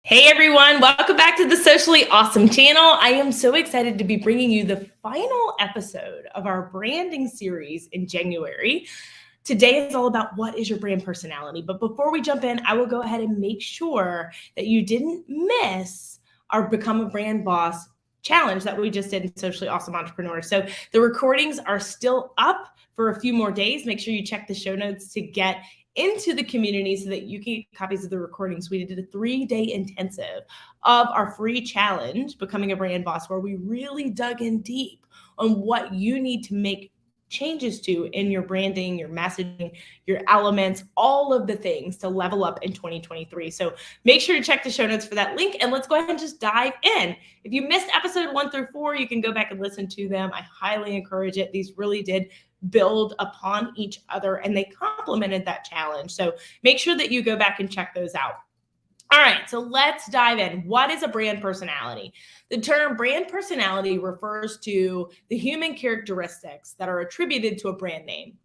Hey everyone, welcome back to the Socially Awesome channel. I am so excited to be bringing you the final episode of our branding series in January. Today is all about what is your brand personality. But before we jump in, I will go ahead and make sure that you didn't miss our Become a Brand Boss challenge that we just did in Socially Awesome Entrepreneurs. So the recordings are still up for a few more days. Make sure you check the show notes to get into the community so that you can get copies of the recordings. We did a 3-day intensive of our free challenge, Becoming a Brand Boss, where we really dug in deep on what you need to make changes to in your branding, your messaging, your elements, all of the things to level up in 2023. So make sure to check the show notes for that link, and let's go ahead and just dive in. If you missed episode 1 through 4, you can go back and listen to them. I highly encourage it. These really did build upon each other and they complemented that challenge. So make sure that you go back and check those out. All right, so let's dive in. What is a brand personality? The term brand personality refers to the human characteristics that are attributed to a brand name.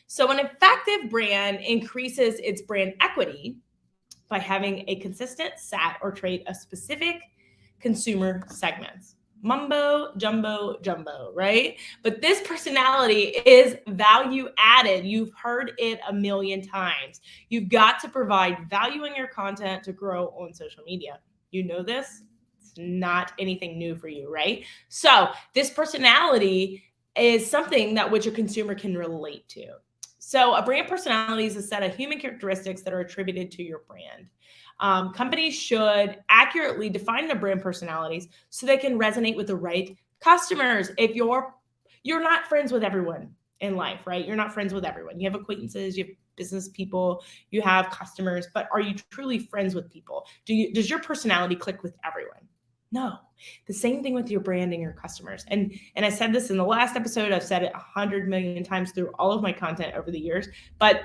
So an effective brand increases its brand equity by having a consistent set or trait of specific consumer segments. Mumbo, jumbo, right? But this personality is value added. You've heard it a million times. You've got to provide value in your content to grow on social media. You know this? It's not anything new for you, right? So this personality is something that which a consumer can relate to. So a brand personality is a set of human characteristics that are attributed to your brand. Companies should accurately define their brand personalities so they can resonate with the right customers. If you're not friends with everyone in life, right? You're not friends with everyone. You have acquaintances, you have business people, you have customers, but are you truly friends with people? Does your personality click with everyone? No. The same thing with your branding or customers. And I said this in the last episode. I've said it 100 million times through all of my content over the years, but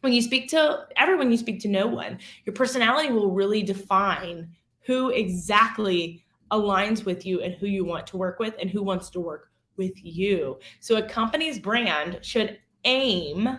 when you speak to everyone, you speak to no one. Your personality will really define who exactly aligns with you and who you want to work with and who wants to work with you. So a company's brand should aim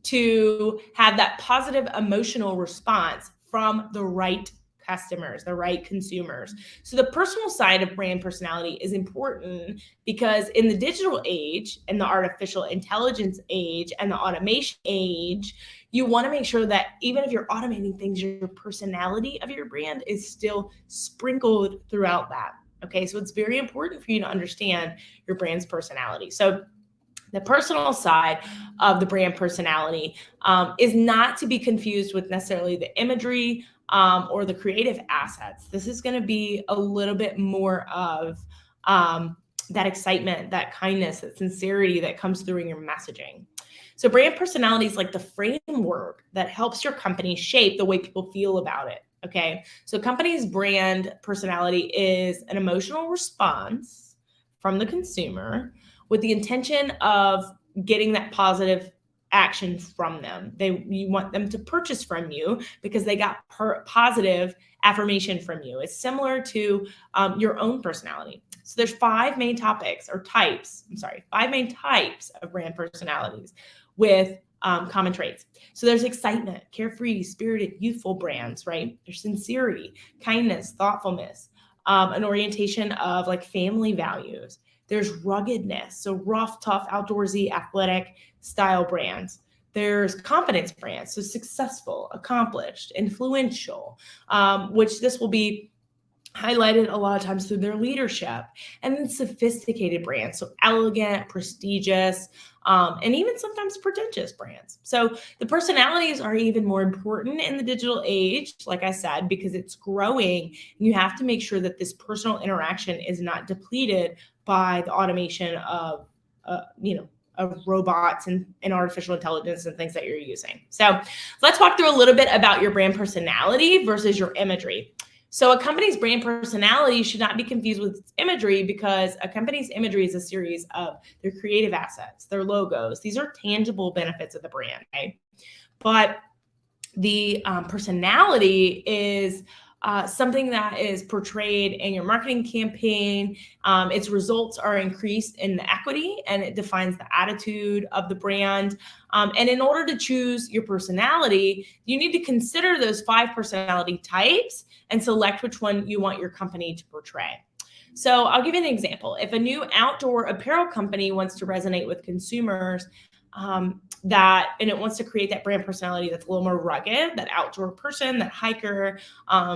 to have that positive emotional response from the right customers, the right consumers. So the personal side of brand personality is important because in the digital age and the artificial intelligence age and the automation age, you want to make sure that even if you're automating things, your personality of your brand is still sprinkled throughout that. Okay, so it's very important for you to understand your brand's personality. So the personal side of the brand personality is not to be confused with necessarily the imagery or the creative assets. This is going to be a little bit more of that excitement, that kindness, that sincerity that comes through in your messaging. So brand personality is like the framework that helps your company shape the way people feel about it. Okay. So company's brand personality is an emotional response from the consumer with the intention of getting that positive action from them. You want them to purchase from you because they got positive affirmation from you. It's similar to your own personality. So there's five main types of brand personalities with common traits. So there's excitement, carefree, spirited, youthful brands, right? There's sincerity, kindness, thoughtfulness, an orientation of like family values. There's ruggedness, so rough, tough, outdoorsy, athletic style brands. There's confidence brands, so successful, accomplished, influential, which this will be highlighted a lot of times through their leadership. And then sophisticated brands, so elegant, prestigious, and even sometimes pretentious brands. So the personalities are even more important in the digital age, like I said, because it's growing. And you have to make sure that this personal interaction is not depleted by the automation of robots and artificial intelligence and things that you're using. So let's walk through a little bit about your brand personality versus your imagery. So a company's brand personality should not be confused with its imagery because a company's imagery is a series of their creative assets, their logos. These are tangible benefits of the brand, right? But the personality is something that is portrayed in your marketing campaign. Its results are increased in the equity, and it defines the attitude of the brand. And in order to choose your personality, you need to consider those 5 personality types and select which one you want your company to portray. So I'll give you an example. If a new outdoor apparel company wants to resonate with consumers, and it wants to create that brand personality that's a little more rugged, that outdoor person, that hiker,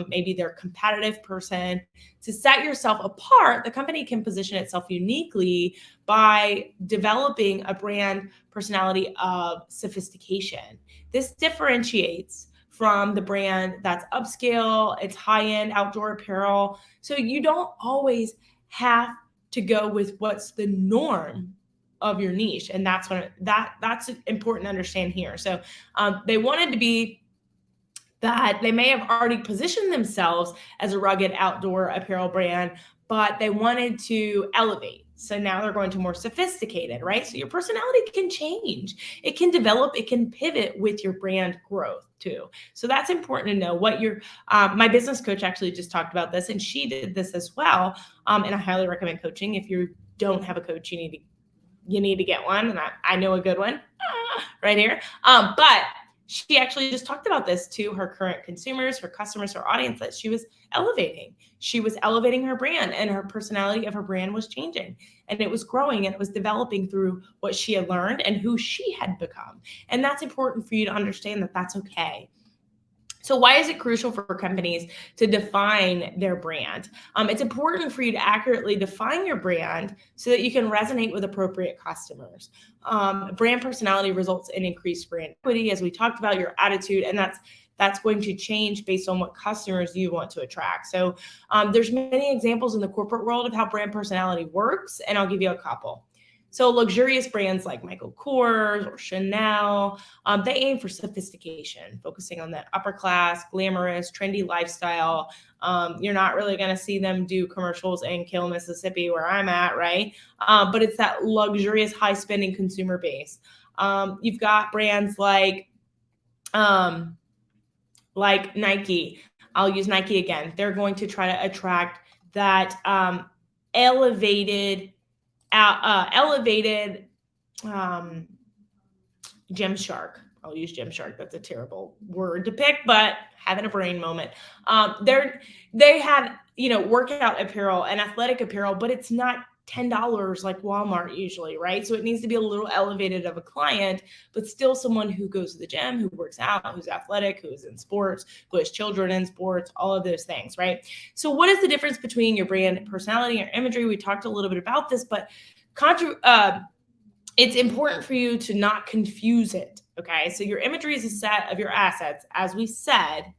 maybe they're a competitive person. To set yourself apart, the company can position itself uniquely by developing a brand personality of sophistication. This differentiates from the brand that's upscale, it's high-end outdoor apparel. So you don't always have to go with what's the norm of your niche. And that's important to understand here. So they wanted to be that they may have already positioned themselves as a rugged outdoor apparel brand, but they wanted to elevate. So now they're going to more sophisticated, right? So your personality can change. It can develop, it can pivot with your brand growth too. So that's important to know what my business coach actually just talked about this, and she did this as well. And I highly recommend coaching. If you don't have a coach, you need to get one. And I know a good one right here. But she actually just talked about this to her current consumers, her customers, her audience, that she was elevating. She was elevating her brand, and her personality of her brand was changing, and it was growing, and it was developing through what she had learned and who she had become. And that's important for you to understand that that's okay. So why is it crucial for companies to define their brand? It's important for you to accurately define your brand so that you can resonate with appropriate customers. Brand personality results in increased brand equity, as we talked about, your attitude, and that's going to change based on what customers you want to attract. So there's many examples in the corporate world of how brand personality works, and I'll give you a couple. So luxurious brands like Michael Kors or Chanel, they aim for sophistication, focusing on that upper class, glamorous, trendy lifestyle. You're not really going to see them do commercials in Kill, Mississippi, where I'm at, right? But it's that luxurious, high spending consumer base. You've got brands like Nike. I'll use Nike again. They're going to try to attract that elevated Gymshark. I'll use Gymshark. That's a terrible word to pick, but having a brain moment. They have, workout apparel and athletic apparel, but it's not $10 like Walmart usually, right? So it needs to be a little elevated of a client, but still someone who goes to the gym, who works out, who's athletic, who's in sports, who has children in sports, all of those things, right? So what is the difference between your brand personality and imagery? We talked a little bit about this, but it's important for you to not confuse it, okay? So your imagery is a set of your assets, as we said,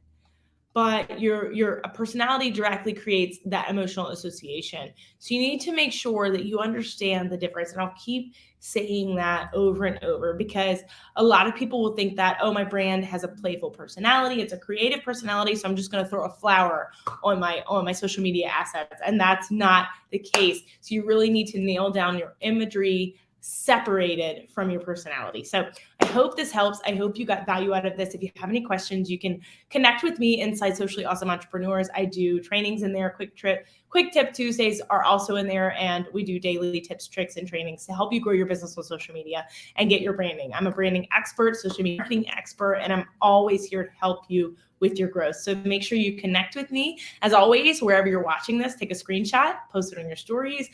but your personality directly creates that emotional association. So you need to make sure that you understand the difference. And I'll keep saying that over and over, because a lot of people will think that, oh, my brand has a playful personality, it's a creative personality, so I'm just going to throw a flower on my social media assets. And that's not the case. So you really need to nail down your imagery separated from your personality. So I hope this helps. I hope you got value out of this. If you have any questions, you can connect with me inside Socially Awesome Entrepreneurs. I do trainings in there. Quick Tip Tuesdays are also in there, and we do daily tips, tricks, and trainings to help you grow your business on social media and get your branding. I'm a branding expert, social media marketing expert, and I'm always here to help you with your growth. So make sure you connect with me. As always, wherever you're watching this, take a screenshot, post it on your stories,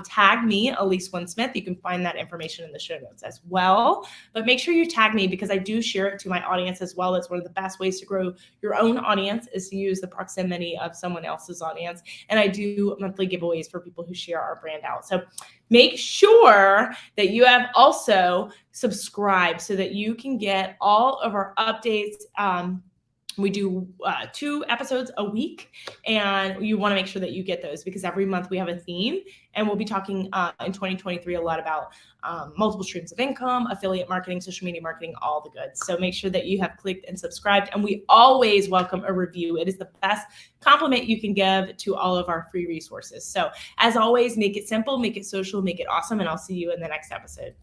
tag me, Elise One Smith. You can find that information in the show notes as well. But make sure you tag me, because I do share it to my audience as well. It's one of the best ways to grow your own audience, is to use the proximity of someone else's audience. And I do monthly giveaways for people who share our brand out. So make sure that you have also subscribed so that you can get all of our updates. We do 2 episodes a week, and you want to make sure that you get those, because every month we have a theme, and we'll be talking in 2023 a lot about multiple streams of income, affiliate marketing, social media marketing, all the goods. So make sure that you have clicked and subscribed, and we always welcome a review. It is the best compliment you can give to all of our free resources. So as always, make it simple, make it social, make it awesome, and I'll see you in the next episode.